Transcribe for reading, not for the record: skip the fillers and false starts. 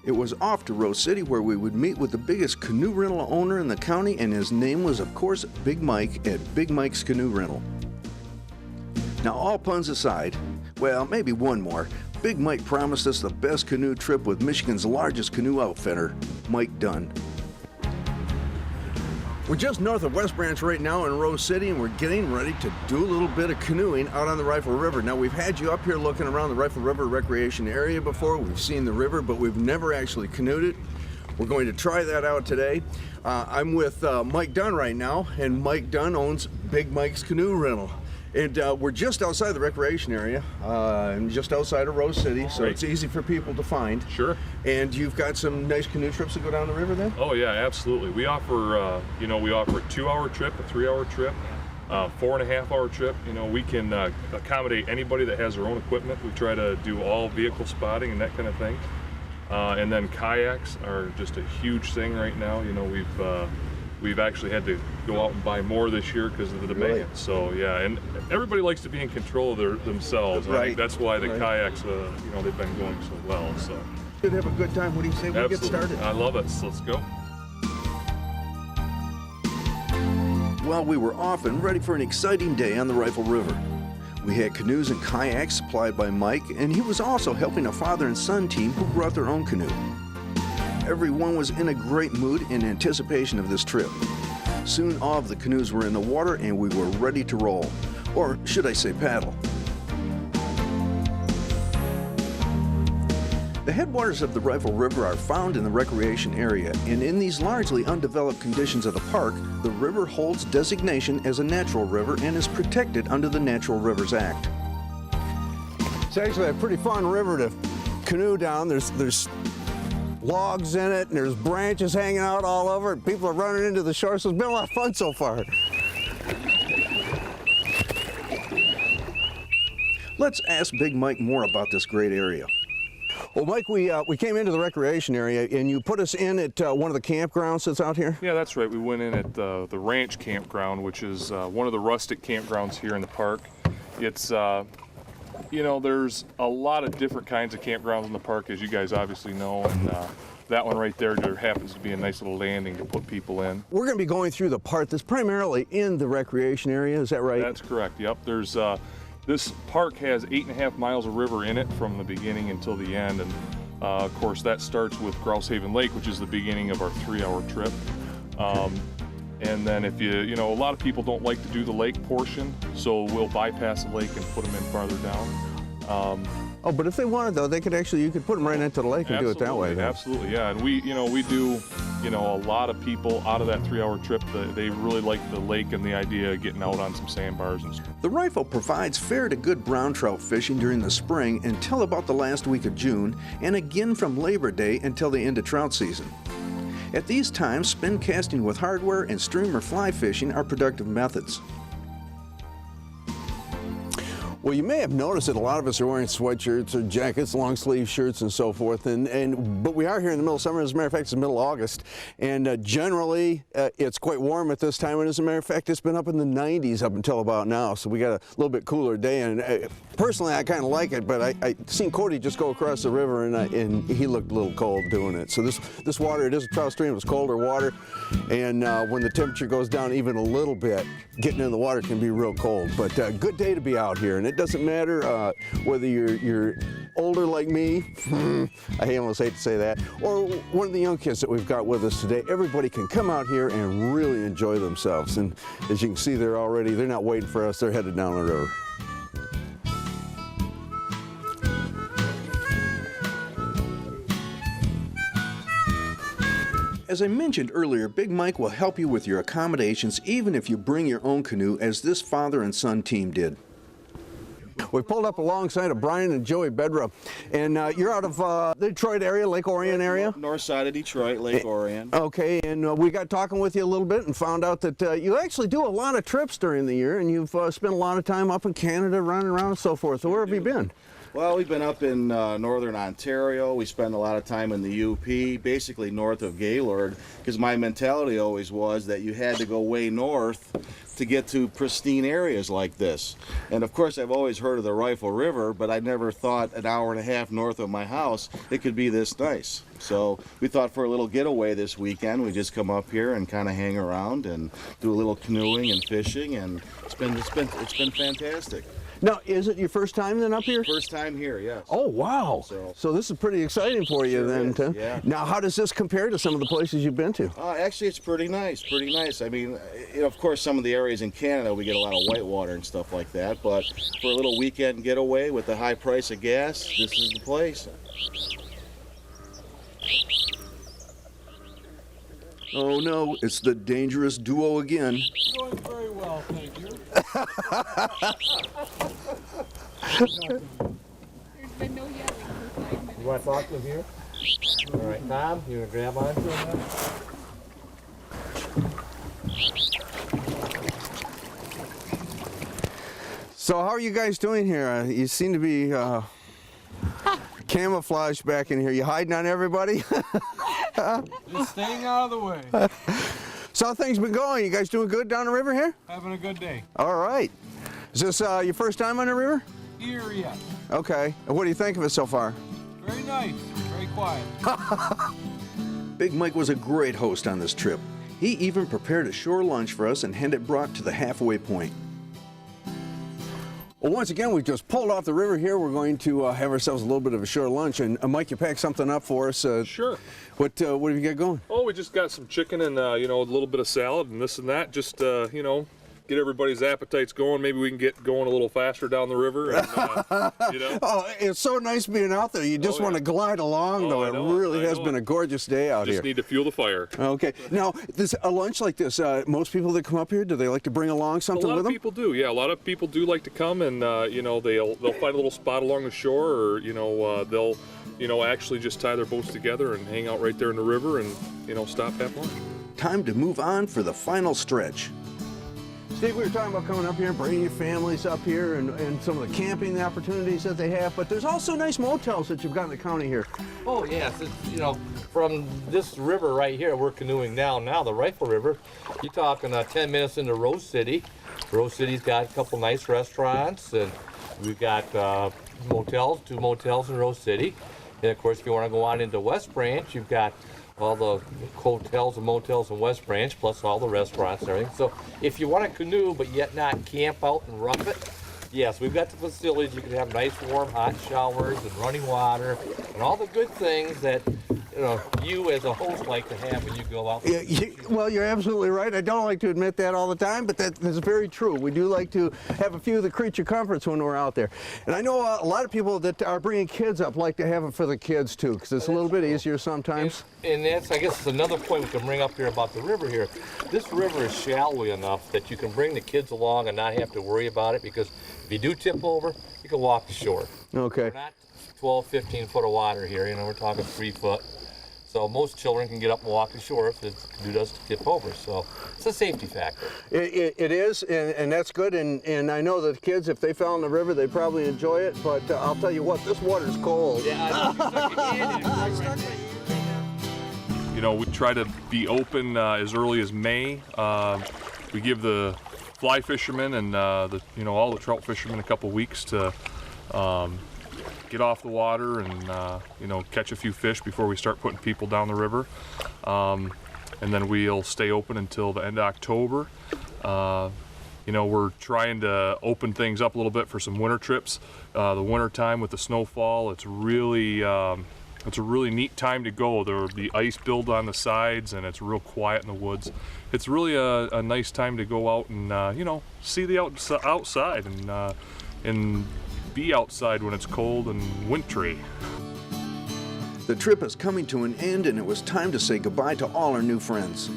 It was off to Rose City where we would meet with the biggest canoe rental owner in the county, and his name was, of course, Big Mike at Big Mike's Canoe Rental. Now, all puns aside, well, maybe one more, Big Mike promised us the best canoe trip with Michigan's largest canoe outfitter, Mike Dunn. We're just north of West Branch right now in Rose City, and we're getting ready to do a little bit of canoeing out on the Rifle River. Now, we've had you up here looking around the Rifle River recreation area before. We've seen the river, but we've never actually canoed it. We're going to try that out today. I'm with Mike Dunn right now, and Mike Dunn owns Big Mike's Canoe Rental. And we're just outside the recreation area, and just outside of Rose City, so it's easy for people to find. Sure. And you've got some nice canoe trips that go down the river then? Oh yeah, absolutely. We offer, we offer a 2-hour trip, a 3-hour trip, 4.5-hour trip. You know, we can accommodate anybody that has their own equipment. We try to do all vehicle spotting and that kind of thing. And then kayaks are just a huge thing right now. You know, we've actually had to go out and buy more this year because of the demand. Really? So yeah, and everybody likes to be in control of themselves. Right. I think that's why the kayaks, they've been going so well. So Should have a good time. What do you say we get started? I love it. So let's go. Well, we were off and ready for an exciting day on the Rifle River. We had canoes and kayaks supplied by Mike, and he was also helping a father and son team who brought their own canoe. Everyone was in a great mood in anticipation of this trip. Soon all of the canoes were in the water and we were ready to roll. Or should I say paddle. The headwaters of the Rifle River are found in the recreation area, and in these largely undeveloped conditions of the park, the river holds designation as a natural river and is protected under the Natural Rivers Act. It's actually a pretty fun river to canoe down. There's logs in it, and there's branches hanging out all over it. People are running into the shore, so it's been a lot of fun so far. Let's ask Big Mike more about this great area. Well, Mike, we came into the recreation area, and you put us in at one of the campgrounds that's out here? Yeah, that's right. We went in at the ranch campground, which is one of the rustic campgrounds here in the park. It's there's a lot of different kinds of campgrounds in the park, as you guys obviously know, and that one right there happens to be a nice little landing to put people in. We're going to be going through the part that's primarily in the recreation area, is that right? That's correct, yep. There's this park has 8.5 miles of river in it from the beginning until the end, and of course that starts with Grouse Haven Lake, which is the beginning of our 3-hour trip. And then if a lot of people don't like to do the lake portion, so we'll bypass the lake and put them in farther down. But if they wanted, though, you could put them right into the lake and do it that way. Absolutely, yeah. And we do, a lot of people out of that 3-hour trip, they really like the lake and the idea of getting out on some sandbars and stuff. The Rifle provides fair to good brown trout fishing during the spring until about the last week of June, and again from Labor Day until the end of trout season. At these times, spin casting with hardware and streamer fly fishing are productive methods. Well, you may have noticed that a lot of us are wearing sweatshirts or jackets, long sleeve shirts and so forth, but we are here in the middle of summer. As a matter of fact, it's the middle of August, and generally it's quite warm at this time, and as a matter of fact, it's been up in the 90s up until about now, so we got a little bit cooler day, and personally I kind of like it, but I seen Cody just go across the river, and he looked a little cold doing it. So this water, it is a trout stream, it's colder water, and when the temperature goes down even a little bit, getting in the water can be real cold, but good day to be out here, and it doesn't matter whether you're older like me, I almost hate to say that, or one of the young kids that we've got with us today. Everybody can come out here and really enjoy themselves, and as you can see, they're not waiting for us, they're headed down the river. As I mentioned earlier, Big Mike will help you with your accommodations even if you bring your own canoe, as this father and son team did. We pulled up alongside of Brian and Joey Bedra, and you're out of the Detroit area, Lake Orion area? North side of Detroit, Lake Orion. Okay, and we got talking with you a little bit and found out that you actually do a lot of trips during the year, and you've spent a lot of time up in Canada running around and so forth. So where have you been? Well, we've been up in northern Ontario. We spend a lot of time in the UP, basically north of Gaylord, because my mentality always was that you had to go way north to get to pristine areas like this. And of course, I've always heard of the Rifle River, but I never thought an hour and a half north of my house it could be this nice. So we thought for a little getaway this weekend, we just come up here and kind of hang around and do a little canoeing and fishing, and it's been fantastic. Now, is it your first time then up here? First time here, yes. Oh, wow. So this is pretty exciting for you then, too. Yeah. Now, how does this compare to some of the places you've been to? Actually, it's pretty nice, I mean, of course, some of the areas in Canada, we get a lot of whitewater and stuff like that, but for a little weekend getaway with the high price of gas, this is the place. Oh, no, it's the dangerous duo again. Doing very well, thank you. There's been no yelling for 5 minutes. You want to talk to him here? All right, Tom, you want to grab onto him now? So how are you guys doing here? You seem to be camouflaged back in here. You hiding on everybody? Just staying out of the way. So how things been going? You guys doing good down the river here? Having a good day. All right. Is this your first time on the river? Here, yes. Okay. And what do you think of it so far? Very nice, very quiet. Big Mike was a great host on this trip. He even prepared a shore lunch for us and had it brought to the halfway point. Well, once again, we just pulled off the river here. We're going to have ourselves a little bit of a shore lunch. And Mike, you packed something up for us. Sure. What have you got going? Oh, we just got some chicken and you know, a little bit of salad and this and that. Just you know, get everybody's appetites going. Maybe we can get going a little faster down the river. And, you know. Oh, it's so nice being out there. You just want to glide along, though. It really has been a gorgeous day out here. Just need to fuel the fire. Okay. Now, a lunch like this, most people that come up here, do they like to bring along something with them? A lot of people do. Yeah, a lot of people do like to come, and you know, they'll find a little spot along the shore, or you know, they'll actually just tie their boats together and hang out right there in the river, and you know, stop, have lunch. Time to move on for the final stretch. Steve, we were talking about coming up here and bringing your families up here and some of the camping opportunities that they have, but there's also nice motels that you've got in the county here. Oh yes, it's, you know, from this river right here, we're canoeing now the Rifle River, you're talking 10 minutes into Rose City. Rose City's got a couple nice restaurants, and we've got motels, 2 motels in Rose City. And of course, if you want to go on into West Branch, you've got all the hotels and motels in West Branch, plus all the restaurants and everything. So if you want to canoe but yet not camp out and rough it, yes, we've got the facilities. You can have nice warm hot showers and running water and all the good things that you as a host like to have when you go out. Yeah, well, you're absolutely right. I don't like to admit that all the time, but that's very true. We do like to have a few of the creature comforts when we're out there. And I know a lot of people that are bringing kids up like to have it for the kids too, because it's a little bit easier sometimes. And that's, I guess, another point we can bring up here about the river here. This river is shallow enough that you can bring the kids along and not have to worry about it, because if you do tip over, you can walk the shore. Okay. We're not 12, 15 foot of water here, you know, we're talking 3 foot. So most children can get up and walk the shore if the canoe does tip over. So it's a safety factor. It is, and that's good. And I know that the kids, if they fell in the river, they probably enjoy it. But I'll tell you what, this water's cold. Yeah, I know. You know, we try to be open as early as May. We give the fly fishermen and all the trout fishermen a couple weeks to get off the water and catch a few fish before we start putting people down the river. And then we'll stay open until the end of October. We're trying to open things up a little bit for some winter trips. The winter time with the snowfall, it's a really neat time to go. The ice builds on the sides and it's real quiet in the woods. It's really a nice time to go out and see the outside and be outside when it's cold and wintry. The trip is coming to an end, and it was time to say goodbye to all our new friends.